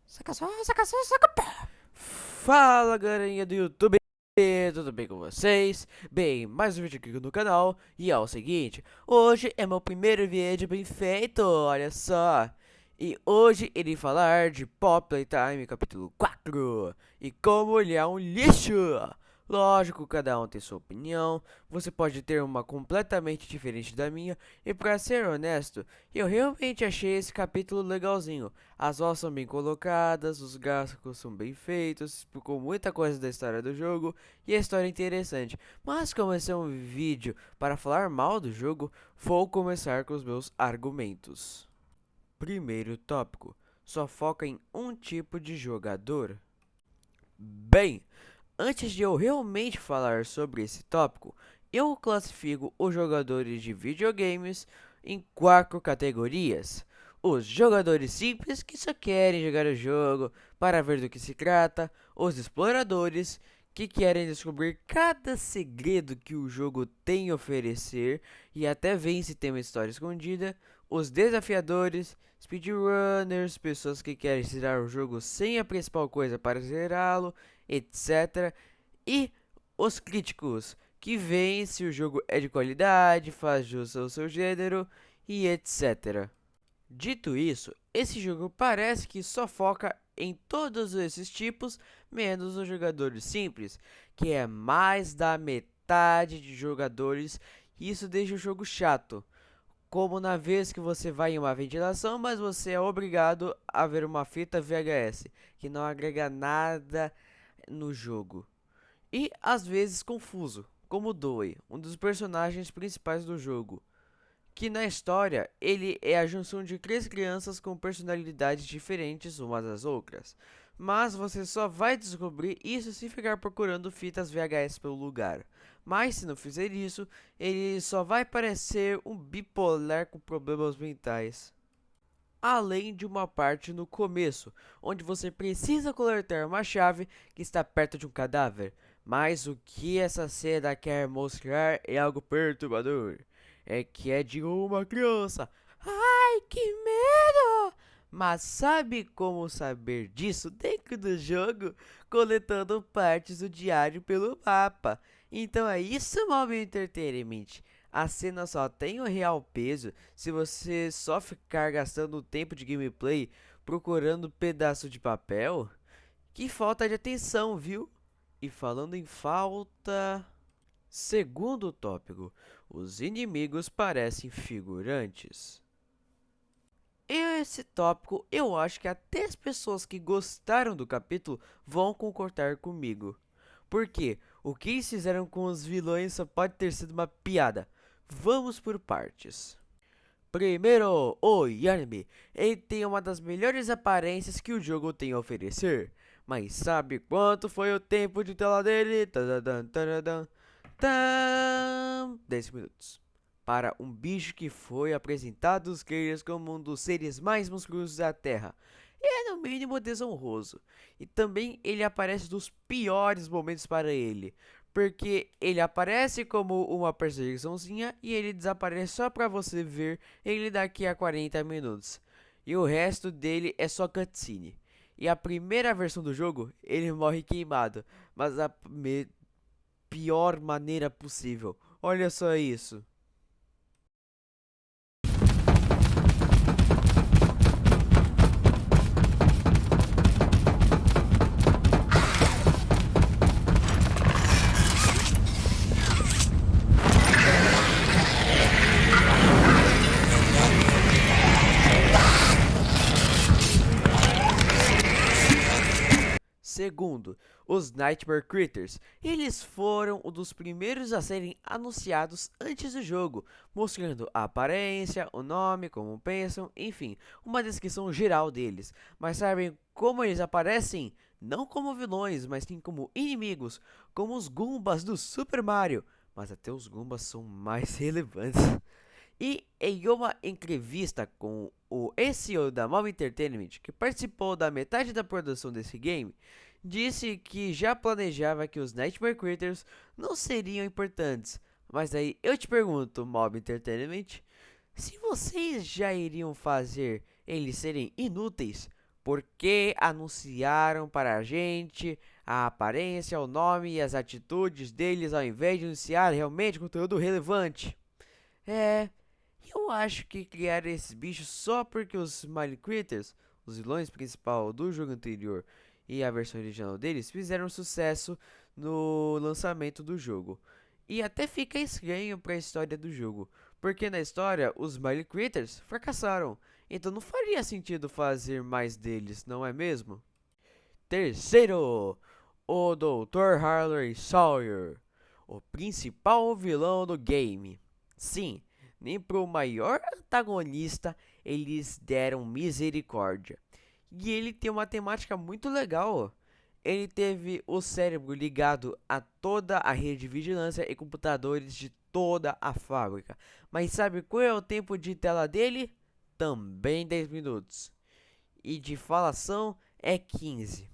Saca. Fala, galerinha do YouTube, tudo bem com vocês? Bem, mais um vídeo aqui no canal, e é o seguinte, hoje é meu primeiro vídeo bem feito, olha só. E hoje irei falar de Pop Playtime capítulo 4, e como ele é um lixo. Lógico, cada um tem sua opinião, você pode ter uma completamente diferente da minha, e pra ser honesto, eu realmente achei esse capítulo legalzinho. As vozes são bem colocadas, os gráficos são bem feitos, explicou muita coisa da história do jogo e a história é interessante. Mas como esse é um vídeo para falar mal do jogo, vou começar com os meus argumentos. Primeiro tópico: só foca em um tipo de jogador. Bem, antes de eu realmente falar sobre esse tópico, eu classifico os jogadores de videogames em 4 categorias. Os jogadores simples que só querem jogar o jogo para ver do que se trata, os exploradores que querem descobrir cada segredo que o jogo tem a oferecer e até veem se tem uma história escondida, os desafiadores, speedrunners, pessoas que querem zerar o jogo sem a principal coisa para zerá-lo, etc. E os críticos, que veem se o jogo é de qualidade, faz jus ao seu gênero e etc. Dito isso, esse jogo parece que só foca em todos esses tipos, menos os jogadores simples, que é mais da metade de jogadores, e isso deixa o jogo chato. Como na vez que você vai em uma ventilação, mas você é obrigado a ver uma fita VHS, que não agrega nada no jogo. E às vezes confuso, como Dewey, um dos personagens principais do jogo, que na história ele é a junção de 3 crianças com personalidades diferentes umas das outras. Mas você só vai descobrir isso se ficar procurando fitas VHS pelo lugar. Mas se não fizer isso, ele só vai parecer um bipolar com problemas mentais. Além de uma parte no começo, onde você precisa coletar uma chave que está perto de um cadáver. Mas o que essa cena quer mostrar é algo perturbador. É que é de uma criança. Ai, que medo! Mas sabe como saber disso dentro do jogo? Coletando partes do diário pelo mapa. Então é isso, Mob Entertainment. A cena só tem o real peso se você só ficar gastando tempo de gameplay procurando pedaço de papel. Que falta de atenção, viu? E falando em falta. Segundo tópico: os inimigos parecem figurantes. Esse tópico eu acho que até as pessoas que gostaram do capítulo vão concordar comigo. Porque o que eles fizeram com os vilões só pode ter sido uma piada. Vamos por partes. Primeiro, o Yarnby. Ele tem uma das melhores aparências que o jogo tem a oferecer. Mas sabe quanto foi o tempo de tela dele? Tadadam, tadadam, 10 minutos. Para um bicho que foi apresentado aos players como um dos seres mais monstruosos da Terra. É no mínimo desonroso. E também ele aparece nos piores momentos para ele. Porque ele aparece como uma perseguiçãozinha e ele desaparece só pra você ver ele daqui a 40 minutos. E o resto dele é só cutscene. E a primeira versão do jogo, ele morre queimado, mas da pior maneira possível. Olha só isso. Segundo, os Nightmare Critters. Eles foram um dos primeiros a serem anunciados antes do jogo, mostrando a aparência, o nome, como pensam, enfim, uma descrição geral deles. Mas sabem como eles aparecem? Não como vilões, mas sim como inimigos, como os Goombas do Super Mario. Mas até os Goombas são mais relevantes. E em uma entrevista com o CEO da Mob Entertainment, que participou da metade da produção desse game, disse que já planejava que os Nightmare Critters não seriam importantes. Mas aí eu te pergunto, Mob Entertainment, se vocês já iriam fazer eles serem inúteis? Porque anunciaram para a gente a aparência, o nome e as atitudes deles ao invés de anunciar realmente conteúdo relevante. É, eu acho que criaram esses bichos só porque os Smiley Critters, os vilões principais do jogo anterior e a versão original deles, fizeram sucesso no lançamento do jogo. E até fica estranho para a história do jogo, porque na história os Smiley Critters fracassaram, então não faria sentido fazer mais deles, não é mesmo? Terceiro, o Dr. Harley Sawyer, o principal vilão do game. Sim, nem pro maior antagonista eles deram misericórdia. E ele tem uma temática muito legal. Ele teve o cérebro ligado a toda a rede de vigilância e computadores de toda a fábrica. Mas sabe qual é o tempo de tela dele? Também 10 minutos. E de falação é 15.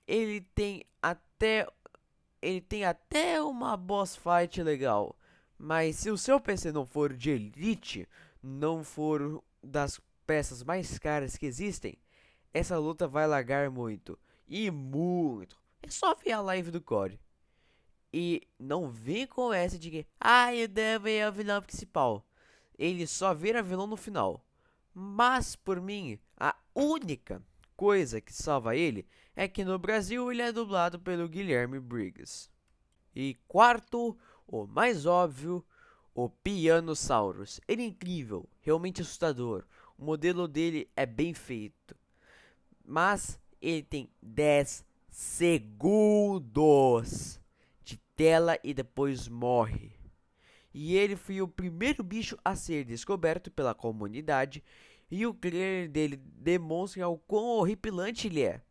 Ele tem até ele tem até uma boss fight legal. Mas se o seu PC não for de elite, não for das peças mais caras que existem, essa luta vai largar muito. E muito. É só ver a live do Core. E não vem com essa de que, o Devil é o vilão principal. Ele só vira vilão no final. Mas, por mim, a única coisa que salva ele é que no Brasil ele é dublado pelo Guilherme Briggs. E quarto, o mais óbvio, o Pianosaurus. Ele é incrível, realmente assustador. O modelo dele é bem feito. Mas ele tem 10 segundos de tela e depois morre. E ele foi o primeiro bicho a ser descoberto pela comunidade e o trailer dele demonstra o quão horripilante ele é.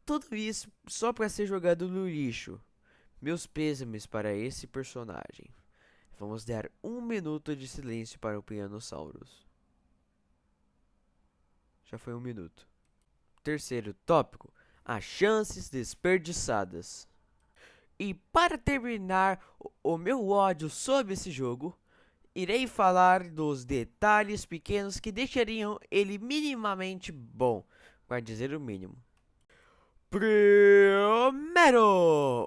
Tudo isso só para ser jogado no lixo. Meus pêsames para esse personagem. Vamos dar 1 minuto de silêncio para o Pianosaurus. Já foi 1 minuto. Terceiro tópico: as chances desperdiçadas. E para terminar o meu ódio sobre esse jogo, irei falar dos detalhes pequenos que deixariam ele minimamente bom, para dizer o mínimo. Primeiro,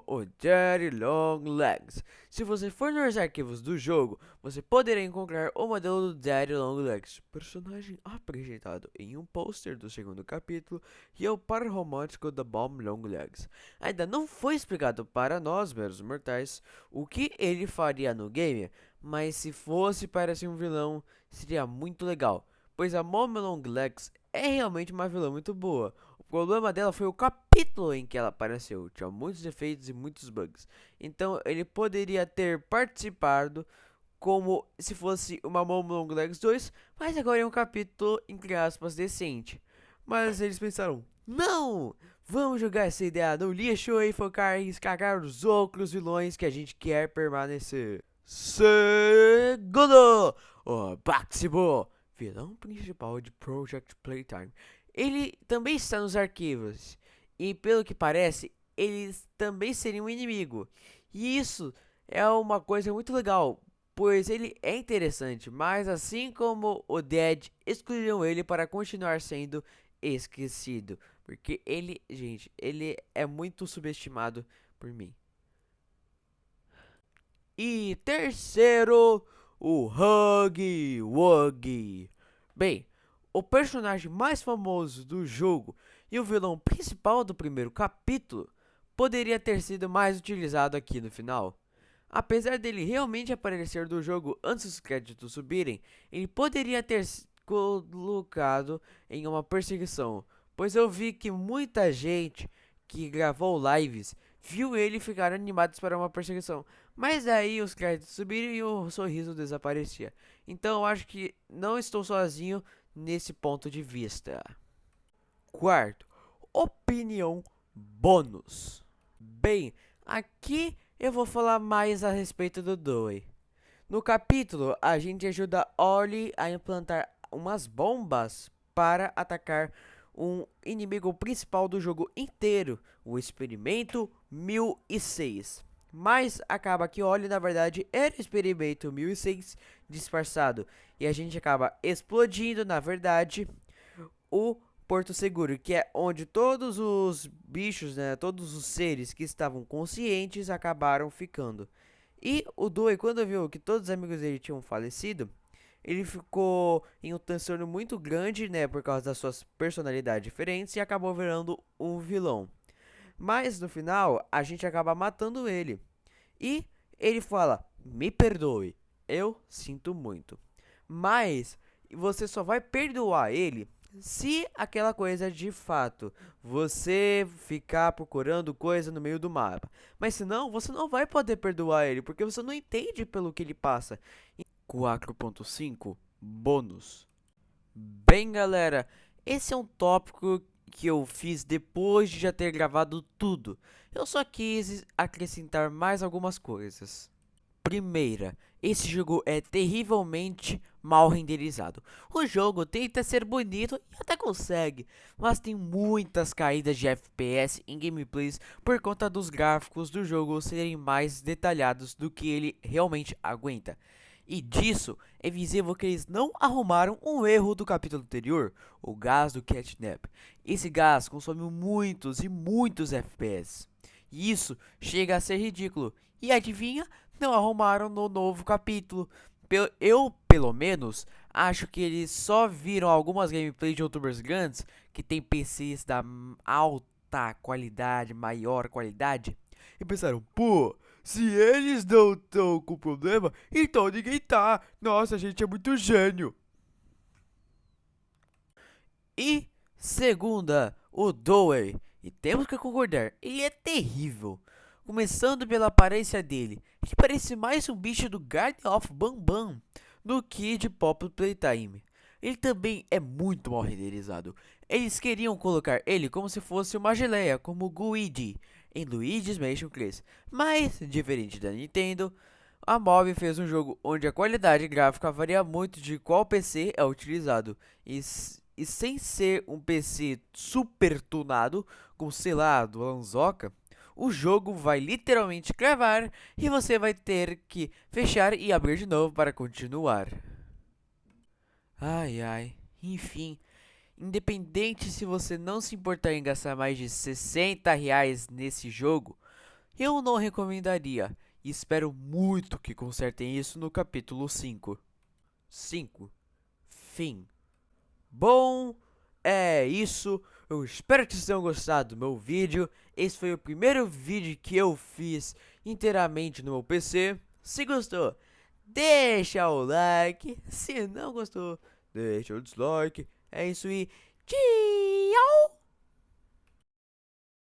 o Daddy Long Legs. Se você for nos arquivos do jogo, você poderá encontrar o modelo do Daddy Long Legs, personagem apresentado em um pôster do segundo capítulo, e é o par romântico da Bomb Long Legs. Ainda não foi explicado para nós, meros mortais, o que ele faria no game, mas se fosse para ser um vilão, seria muito legal, pois a Bomb Long Legs é realmente uma vilã muito boa. O problema dela foi o capítulo em que ela apareceu. Tinha muitos defeitos e muitos bugs. Então ele poderia ter participado como se fosse uma Mom Long Legs 2, mas agora é um capítulo, entre aspas, decente. Mas eles pensaram, não! Vamos jogar essa ideia no lixo e focar em escagar os outros vilões que a gente quer permanecer. Segundo, o Baximo, vilão principal de Project Playtime. Ele também está nos arquivos. E pelo que parece, eles também seriam um inimigo. E isso é uma coisa muito legal, pois ele é interessante, mas assim como o Dead, excluíram ele para continuar sendo esquecido. Porque ele, gente, ele é muito subestimado por mim. E terceiro, o Huggy Wuggy. Bem, o personagem mais famoso do jogo e o vilão principal do primeiro capítulo poderia ter sido mais utilizado aqui no final. Apesar dele realmente aparecer do jogo antes dos créditos subirem, ele poderia ter colocado em uma perseguição, pois eu vi que muita gente que gravou lives viu ele ficar animados para uma perseguição, mas aí os créditos subiram e o sorriso desaparecia. Então eu acho que não estou sozinho nesse ponto de vista. Quarto, opinião bônus. Bem, aqui eu vou falar mais a respeito do Dewey. No capítulo, a gente ajuda Ollie a implantar umas bombas para atacar um inimigo principal do jogo inteiro, o Experimento 1006. Mas acaba que Ollie, na verdade, era o Experimento 1006 disfarçado. E a gente acaba explodindo, na verdade, o Porto Seguro, que é onde todos os bichos, né, todos os seres que estavam conscientes acabaram ficando. E o Dewey, quando viu que todos os amigos dele tinham falecido, ele ficou em um transtorno muito grande, né, por causa das suas personalidades diferentes e acabou virando um vilão. Mas no final, a gente acaba matando ele. E ele fala: "Me perdoe, eu sinto muito". Mas você só vai perdoar ele se aquela coisa de fato você ficar procurando coisa no meio do mapa. Mas senão, você não vai poder perdoar ele, porque você não entende pelo que ele passa. 4.5 bônus. Bem, galera, esse é um tópico que eu fiz depois de já ter gravado tudo. Eu só quis acrescentar mais algumas coisas. Primeira, esse jogo é terrivelmente mal renderizado. O jogo tenta ser bonito e até consegue, mas tem muitas caídas de FPS em gameplays por conta dos gráficos do jogo serem mais detalhados do que ele realmente aguenta. E disso é visível que eles não arrumaram um erro do capítulo anterior, o gás do catnap. Esse gás consome muitos e muitos FPS. E isso chega a ser ridículo. E adivinha? Não arrumaram no novo capítulo. Eu, pelo menos, acho que eles só viram algumas gameplays de youtubers grandes que tem PCs da alta qualidade, maior qualidade, e pensaram: pô, se eles não estão com problema, então ninguém tá. Nossa, a gente é muito gênio. E segunda, o Dewey. E temos que concordar, ele é terrível. Começando pela aparência dele, ele parece mais um bicho do Garden of Bambam do que de Pop Playtime. Ele também é muito mal renderizado. Eles queriam colocar ele como se fosse uma geleia, como Luigi em Luigi's Mansion 3. Mas, diferente da Nintendo, a Mob fez um jogo onde a qualidade gráfica varia muito de qual PC é utilizado. E sem ser um PC super tunado, como sei lá, do Lanzoca, o jogo vai literalmente cravar e você vai ter que fechar e abrir de novo para continuar. Ai ai, enfim, independente se você não se importar em gastar mais de R$ 60 nesse jogo, eu não recomendaria e espero muito que consertem isso no capítulo 5. 5. Fim. Bom, é isso. Eu espero que vocês tenham gostado do meu vídeo. Esse foi o primeiro vídeo que eu fiz inteiramente no meu PC. Se gostou, deixa o like. Se não gostou, deixa o dislike. É isso aí. Tchau!